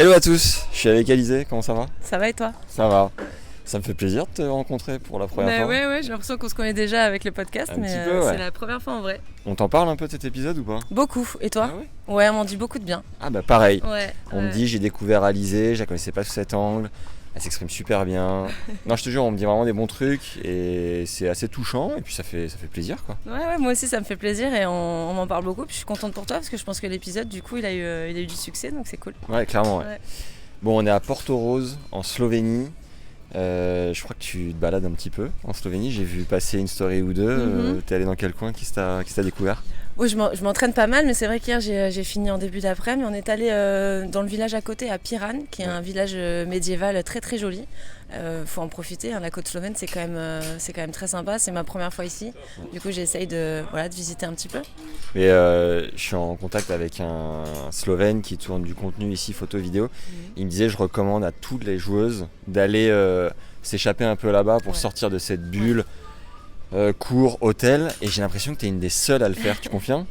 Hello à tous, je suis avec Alizé, comment ça va? Ça va et toi? Ça va. Ça me fait plaisir de te rencontrer pour la première fois. Ouais, j'ai l'impression qu'on se connaît déjà avec le podcast, Un mais petit peu, ouais. c'est la première fois en vrai. On t'en parle un peu de cet épisode ou pas? Beaucoup, et toi? Ah ouais? Ouais, on m'en dit beaucoup de bien. Ah bah pareil. Ouais. On me dit j'ai découvert Alizé, je la connaissais pas sous cet angle, elle s'exprime super bien. Non je te jure, on me dit vraiment des bons trucs et c'est assez touchant et puis ça fait plaisir quoi. Ouais, moi aussi ça me fait plaisir et on m'en parle beaucoup. Puis je suis contente pour toi parce que je pense que l'épisode du coup il a eu du succès donc c'est cool. Ouais clairement ouais. Ouais. Bon on est à Porto Rose en Slovénie. Je crois que tu te balades un petit peu en Slovénie, j'ai vu passer une story ou deux. T'es allé dans quel coin qui t'a découvert? Oui, je m'entraîne pas mal, mais c'est vrai qu'hier j'ai fini en début d'après-midi. On est allé dans le village à côté, à Piran, qui est un village médiéval très très joli. Faut en profiter, hein, la côte slovène c'est quand même très sympa. C'est ma première fois ici, du coup j'essaye de visiter un petit peu. Mais je suis en contact avec un Slovène qui tourne du contenu ici, photo, vidéo. Il me disait je recommande à toutes les joueuses d'aller s'échapper un peu là-bas pour sortir de cette bulle. Cours, hôtel, et j'ai l'impression que tu es une des seules à le faire, tu confirmes?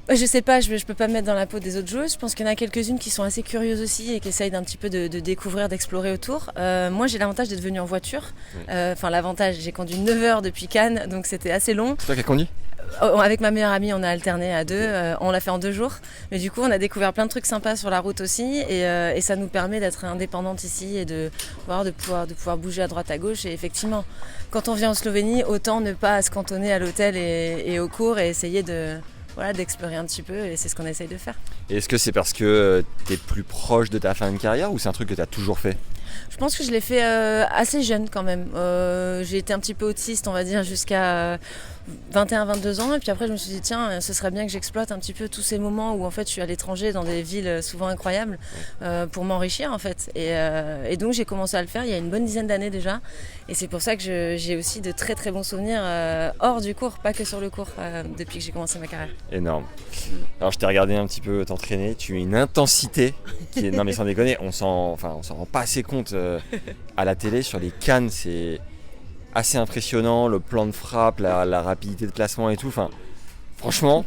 Je sais pas, je peux pas me mettre dans la peau des autres joueuses. Je pense qu'il y en a quelques-unes qui sont assez curieuses aussi et qui essayent d'un petit peu de découvrir, d'explorer autour. Moi j'ai l'avantage d'être venue en voiture. Enfin l'avantage, j'ai conduit 9 heures depuis Cannes, donc c'était assez long. C'est toi qui as conduit? Avec ma meilleure amie, on a alterné à deux, on l'a fait en 2 jours. Mais du coup, on a découvert plein de trucs sympas sur la route aussi. Et ça nous permet d'être indépendantes ici et de pouvoir bouger à droite à gauche. Et effectivement, quand on vient en Slovénie, autant ne pas se cantonner à l'hôtel et aux cours et essayer d'explorer un petit peu. Et c'est ce qu'on essaye de faire. Et est-ce que c'est parce que tu es plus proche de ta fin de carrière ou c'est un truc que tu as toujours fait? Je pense que je l'ai fait assez jeune quand même. J'ai été un petit peu autiste, on va dire, jusqu'à 21-22 ans. Et puis après, je me suis dit, tiens, ce serait bien que j'exploite un petit peu tous ces moments où en fait, je suis à l'étranger dans des villes souvent incroyables pour m'enrichir en fait. Et donc, j'ai commencé à le faire il y a une bonne dizaine d'années déjà. Et c'est pour ça que j'ai aussi de très très bons souvenirs hors du cours, pas que sur le cours, depuis que j'ai commencé ma carrière. Énorme. Alors, je t'ai regardé un petit peu t'entraîner. Tu as une intensité qui est. Non, mais sans déconner, on s'en rend pas assez compte à la télé. Sur les cannes, c'est assez impressionnant. Le plan de frappe, la rapidité de placement et tout. Enfin, franchement,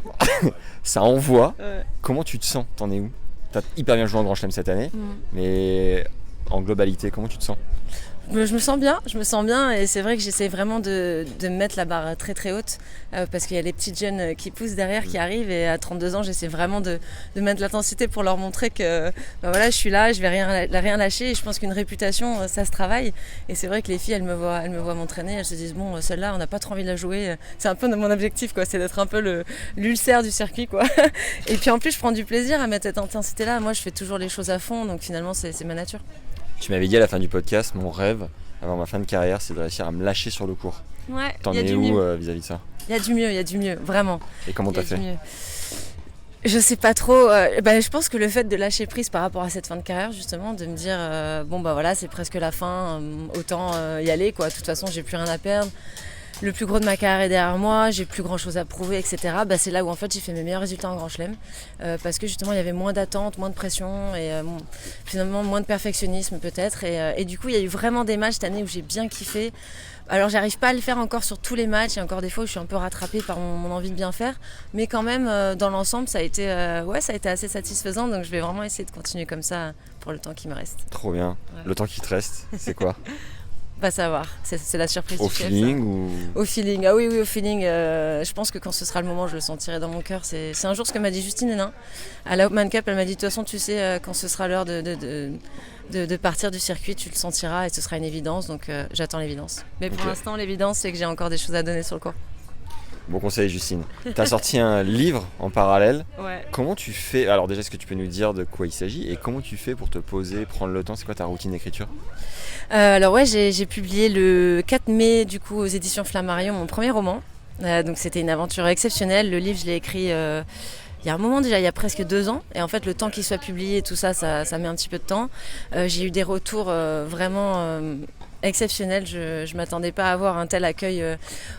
ça envoie. Ouais. Comment tu te sens? T'en es où? T'as hyper bien joué en Grand Chelem cette année, mais en globalité, comment tu te sens? Je me sens bien et c'est vrai que j'essaie vraiment de me mettre la barre très très haute parce qu'il y a les petites jeunes qui poussent derrière, qui arrivent et à 32 ans j'essaie vraiment de mettre l'intensité pour leur montrer que je suis là, je vais rien lâcher et je pense qu'une réputation ça se travaille et c'est vrai que les filles elles me voient m'entraîner, elles se disent bon celle-là on n'a pas trop envie de la jouer, c'est un peu mon objectif quoi, c'est d'être un peu l'ulcère du circuit quoi. Et puis en plus je prends du plaisir à mettre cette intensité là, moi je fais toujours les choses à fond donc finalement c'est ma nature. Tu m'avais dit à la fin du podcast, mon rêve avant ma fin de carrière, c'est de réussir à me lâcher sur le court. Ouais, T'en es où vis-à-vis de ça? Il y a du mieux, vraiment. Et comment t'as fait? Je sais pas trop. Je pense que le fait de lâcher prise par rapport à cette fin de carrière, justement, de me dire c'est presque la fin, autant y aller quoi. De toute façon, j'ai plus rien à perdre. Le plus gros de ma carrière est derrière moi, j'ai plus grand chose à prouver, etc. C'est là où en fait j'ai fait mes meilleurs résultats en Grand Chelem parce que justement il y avait moins d'attente, moins de pression et finalement moins de perfectionnisme peut-être. Et du coup il y a eu vraiment des matchs cette année où j'ai bien kiffé. Alors j'arrive pas à le faire encore sur tous les matchs, il y a encore des fois où je suis un peu rattrapée par mon envie de bien faire, mais quand même dans l'ensemble ça a été assez satisfaisant, donc je vais vraiment essayer de continuer comme ça pour le temps qui me reste. Trop bien. Ouais. Le temps qui te reste, c'est quoi? Pas savoir, c'est la surprise Au du chef. feeling ou... Au feeling, ah oui, au feeling. Je pense que quand ce sera le moment, je le sentirai dans mon cœur. C'est un jour ce que m'a dit Justine Hénin. À la Open Cup, elle m'a dit de toute façon, tu sais, quand ce sera l'heure de partir du circuit, tu le sentiras et ce sera une évidence. Donc j'attends l'évidence. Mais pour l'instant, l'évidence, c'est que j'ai encore des choses à donner sur le cours. Bon conseil Justine. T'as sorti un livre en parallèle. Ouais. Comment tu fais? Alors déjà, est-ce que tu peux nous dire de quoi il s'agit et comment tu fais pour te poser, prendre le temps? C'est quoi ta routine d'écriture? J'ai publié le 4 mai du coup aux éditions Flammarion mon premier roman. Donc c'était une aventure exceptionnelle. Le livre, je l'ai écrit il y a un moment déjà, il y a presque 2 ans. Et en fait, le temps qu'il soit publié et tout ça met un petit peu de temps. J'ai eu des retours vraiment exceptionnel. Je ne m'attendais pas à avoir un tel accueil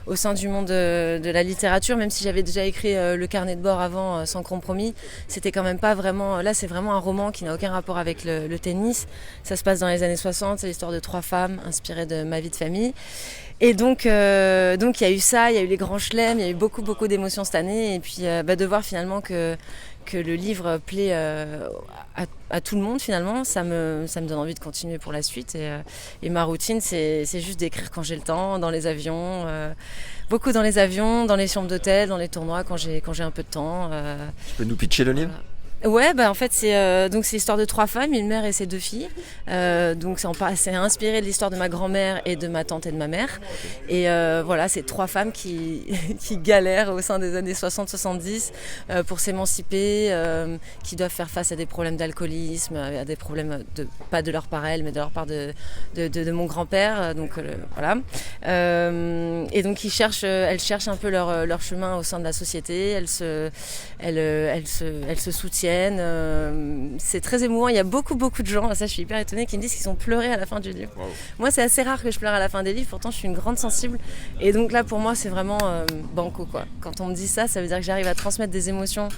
au sein du monde de la littérature, même si j'avais déjà écrit le carnet de bord avant, Sans compromis. C'était quand même pas vraiment... Là, c'est vraiment un roman qui n'a aucun rapport avec le tennis. Ça se passe dans les années 60, c'est l'histoire de 3 femmes inspirées de ma vie de famille. Et donc il y a eu ça, il y a eu les grands chelems, il y a eu beaucoup d'émotions cette année. Et puis de voir finalement que que le livre plaît à tout le monde finalement, ça me donne envie de continuer pour la suite. Et ma routine, c'est juste d'écrire quand j'ai le temps, dans les avions, beaucoup dans les avions, dans les chambres d'hôtel, dans les tournois quand j'ai un peu de temps. Tu peux nous pitcher le livre ? Ouais, en fait c'est l'histoire de 3 femmes, une mère et ses 2 filles. Donc c'est inspiré de l'histoire de ma grand-mère et de ma tante et de ma mère. Et voilà, c'est 3 femmes qui galèrent au sein des années 60-70 pour s'émanciper, qui doivent faire face à des problèmes d'alcoolisme, à des problèmes pas de leur part elles, mais de leur part de mon grand-père. Donc voilà. Et donc elles cherchent un peu leur chemin au sein de la société. Elles se soutiennent. C'est très émouvant. Il y a beaucoup de gens, ça je suis hyper étonnée, qui me disent qu'ils ont pleuré à la fin du livre. Wow. Moi c'est assez rare que je pleure à la fin des livres, pourtant je suis une grande sensible. Et donc là pour moi c'est vraiment banco quoi. Quand on me dit ça, ça veut dire que j'arrive à transmettre des émotions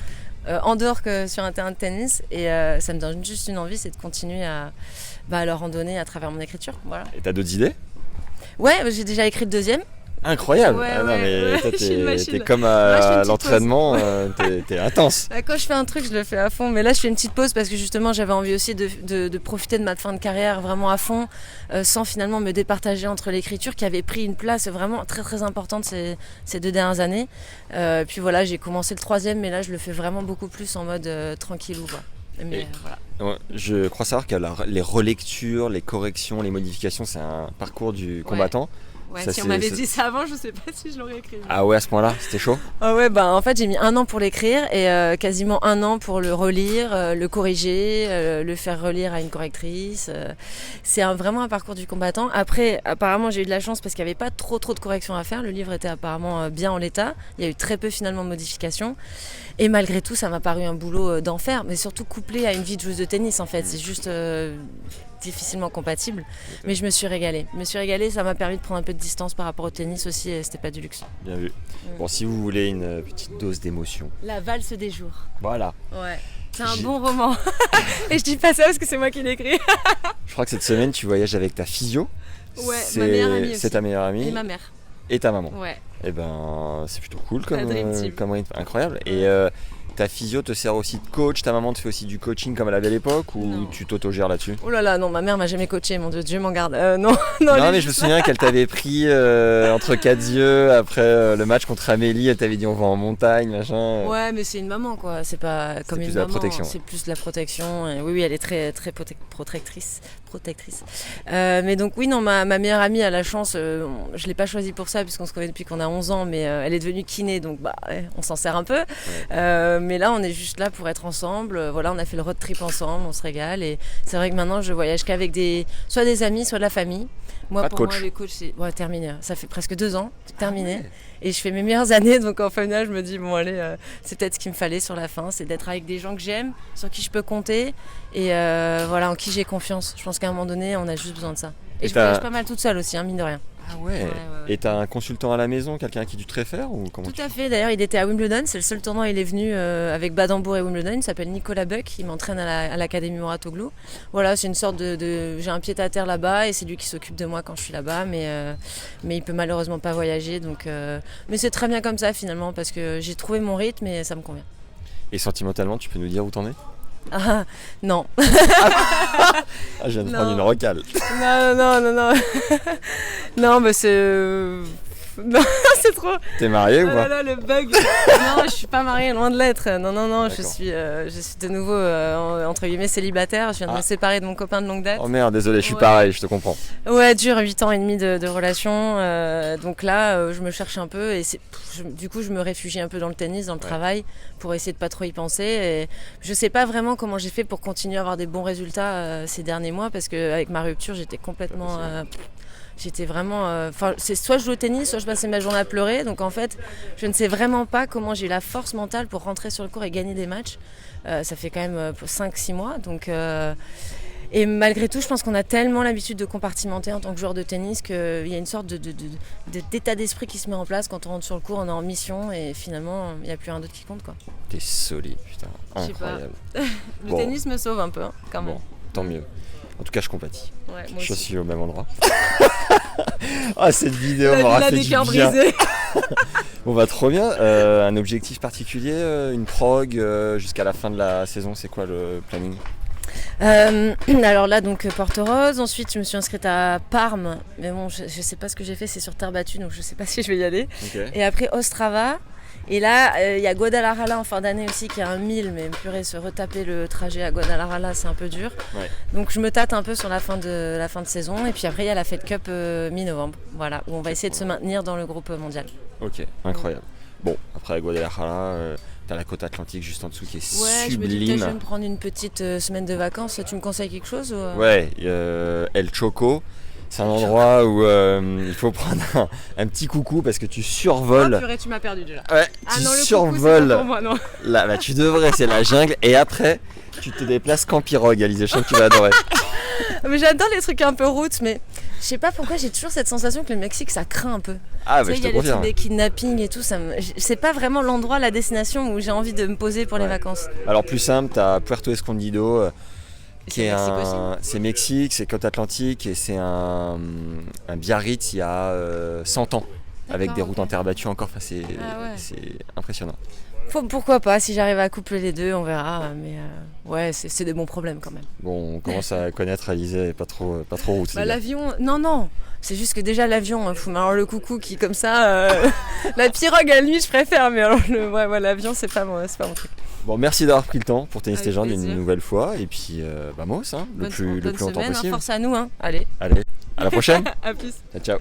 en dehors que sur un terrain de tennis. Et ça me donne juste une envie, c'est de continuer à leur en donner à travers mon écriture. Voilà. Et t'as d'autres idées ? Ouais, j'ai déjà écrit le 2e. Incroyable. Ouais, mais toi, t'es comme à l'entraînement, t'es intense. Quand je fais un truc, je le fais à fond. Mais là, je fais une petite pause parce que justement, j'avais envie aussi de profiter de ma fin de carrière vraiment à fond, sans finalement me départager entre l'écriture qui avait pris une place vraiment très très importante ces 2 dernières années. Puis voilà, j'ai commencé le 3e, mais là, je le fais vraiment beaucoup plus en mode tranquillou, quoi. Mais, voilà. Je crois savoir que les relectures, les corrections, les modifications, c'est un parcours du combattant. Ouais, ça, si on m'avait dit ça avant, je sais pas si je l'aurais écrit. Ah ouais, à ce point-là, c'était chaud ? Ah ouais, en fait, j'ai mis 1 an pour l'écrire et quasiment 1 an pour le relire, le corriger, le faire relire à une correctrice. C'est vraiment un parcours du combattant. Après, apparemment, j'ai eu de la chance parce qu'il n'y avait pas trop de corrections à faire. Le livre était apparemment bien en l'état. Il y a eu très peu finalement de modifications. Et malgré tout, ça m'a paru un boulot d'enfer, mais surtout couplé à une vie de joueuse de tennis en fait. C'est juste difficilement compatible, mais je me suis régalée. Ça m'a permis de prendre un peu de distance par rapport au tennis aussi, et c'était pas du luxe. Bien vu. Bon, si vous voulez une petite dose d'émotion. La valse des jours. Voilà. Ouais. C'est un bon roman. Et je dis pas ça parce que c'est moi qui l'ai écrit. Je crois que cette semaine, tu voyages avec ta physio. Ouais, ma meilleure amie aussi. C'est ta meilleure amie. Et ma mère. Et ta maman. Ouais. Et c'est plutôt cool comme rythme, incroyable. Et ta physio te sert aussi de coach, ta maman te fait aussi du coaching comme elle avait à l'époque ou non. Tu t'autogères là-dessus ? Oh là là, non, ma mère m'a jamais coaché, mon Dieu m'en garde. Non, mais je me souviens qu'elle t'avait pris entre 4 yeux après le match contre Amélie, elle t'avait dit on va en montagne, machin. Ouais, mais c'est une maman quoi, c'est pas comme une maman, c'est plus de la protection. Et oui, elle est très très protectrice. Mais donc oui, non, ma meilleure amie a la chance, je l'ai pas choisie pour ça puisqu'on se connaît depuis qu'on a 11 ans, mais elle est devenue kiné, donc on s'en sert un peu. Ouais. Mais là, on est juste là pour être ensemble. Voilà, on a fait le road trip ensemble, on se régale. Et c'est vrai que maintenant, je voyage qu'avec soit des amis, soit de la famille. Moi, pas pour de coach. Moi, les coachs, c'est terminé. Ça fait presque 2 ans, terminé. Ouais. Et je fais mes meilleures années, donc en final, je me dis, bon, allez, c'est peut-être ce qu'il me fallait sur la fin, c'est d'être avec des gens que j'aime, sur qui je peux compter, et voilà, en qui j'ai confiance. Je pense qu'à un moment donné, on a juste besoin de ça. Et je voyage pas mal toute seule aussi, mine de rien. Ah ouais. Et t'as un consultant à la maison, quelqu'un à qui tu te réfères ou comment? Tout à fait, d'ailleurs il était à Wimbledon, c'est le seul tournoi, il est venu avec Badembourg et Wimbledon, il s'appelle Nicolas Buck, il m'entraîne à l'Académie Mouratoglou. Voilà, c'est une sorte j'ai un pied à terre là-bas et c'est lui qui s'occupe de moi quand je suis là-bas, mais il peut malheureusement pas voyager, donc mais c'est très bien comme ça finalement parce que j'ai trouvé mon rythme et ça me convient. Et sentimentalement, tu peux nous dire où t'en es? Ah, non. Je viens de prendre une rocale. Non. Non, mais c'est... Non, c'est trop... T'es mariée ou pas? Là, le bug. Non, je suis pas mariée, loin de l'être. Non, je suis de nouveau, entre guillemets, célibataire. Je viens de me séparer de mon copain de longue date. Oh merde, désolé, je suis pareil, je te comprends. Ouais, dur, 8 ans et demi de relation. Donc là, je me cherche un peu et du coup, je me réfugie un peu dans le tennis, dans le travail, pour essayer de pas trop y penser. Et je sais pas vraiment comment j'ai fait pour continuer à avoir des bons résultats ces derniers mois, parce qu'avec ma rupture, j'étais complètement... J'étais vraiment... c'est soit je jouais au tennis, soit je passais ma journée à pleurer. Donc en fait, je ne sais vraiment pas comment j'ai eu la force mentale pour rentrer sur le court et gagner des matchs. Ça fait quand même 5-6 mois. Donc, et malgré tout, je pense qu'on a tellement l'habitude de compartimenter en tant que joueur de tennis qu'il y a une sorte d'état d'esprit qui se met en place. Quand on rentre sur le court, on est en mission et finalement, il n'y a plus rien d'autre qui compte, quoi. T'es solide, putain. Incroyable. Je sais pas. Le tennis me sauve un peu, quand même. Bon, tant mieux. En tout cas, je compatis. Ouais, je suis au même endroit. Ah, cette vidéo m'aura fait du bien. Bon bah trop bien. Un objectif particulier, une prog jusqu'à la fin de la saison, c'est quoi le planning? Alors là, donc Porto-Rose. Ensuite, je me suis inscrite à Parme. Mais bon, je sais pas ce que j'ai fait, c'est sur terre battue, donc je sais pas si je vais y aller. Okay. Et après, Ostrava. Et là, il y a Guadalajara en fin d'année aussi qui est un 1000, mais purée, se retaper le trajet à Guadalajara, c'est un peu dur. Ouais. Donc je me tâte un peu sur la fin de saison. Et puis après, il y a la Fed Cup mi-novembre, voilà, où on va essayer de se maintenir dans le groupe mondial. Ok, incroyable. Bon, après à Guadalajara, t'as la côte atlantique juste en dessous qui est Ouais, sublime. je me dis peut-être je vais me prendre une petite semaine de vacances. Tu me conseilles quelque chose ou... Ouais, El Choco. C'est un endroit où il faut prendre un petit coucou parce que tu survoles. Ah purée, tu m'as perdu déjà. Ouais, ah tu non, le survoles. coucou, c'est pas pour moi, non. Là, bah, tu devrais, c'est la jungle. Et après, tu te déplaces qu'en pirogue, Alizé. Je sens que tu vas adorer. Mais j'adore les trucs un peu routes, mais je sais pas pourquoi j'ai toujours cette sensation que le Mexique ça craint un peu. Ah, bah, je te confirme. Il y a les trucs des kidnappings et tout, c'est pas vraiment l'endroit, la destination où j'ai envie de me poser pour les vacances. Alors, plus simple, t'as Puerto Escondido. C'est Mexique, c'est côte atlantique et c'est un Biarritz il y a 100 ans avec des routes en terre battue encore, enfin, c'est impressionnant. Pourquoi pas, si j'arrive à coupler les deux, on verra, mais ouais, c'est des bons problèmes quand même. Bon, on commence à connaître Alizé, pas trop route. Bah, l'avion, non, c'est juste que déjà l'avion, alors le coucou qui comme ça, la pirogue à la nuit je préfère, mais alors l'avion c'est pas mon truc. Bon, merci d'avoir pris le temps pour tenir tes jambes plaisir. une nouvelle fois. Et puis, Mos, le plus longtemps Bonne possible. force à nous, hein. Allez, à la prochaine. à plus. Ciao.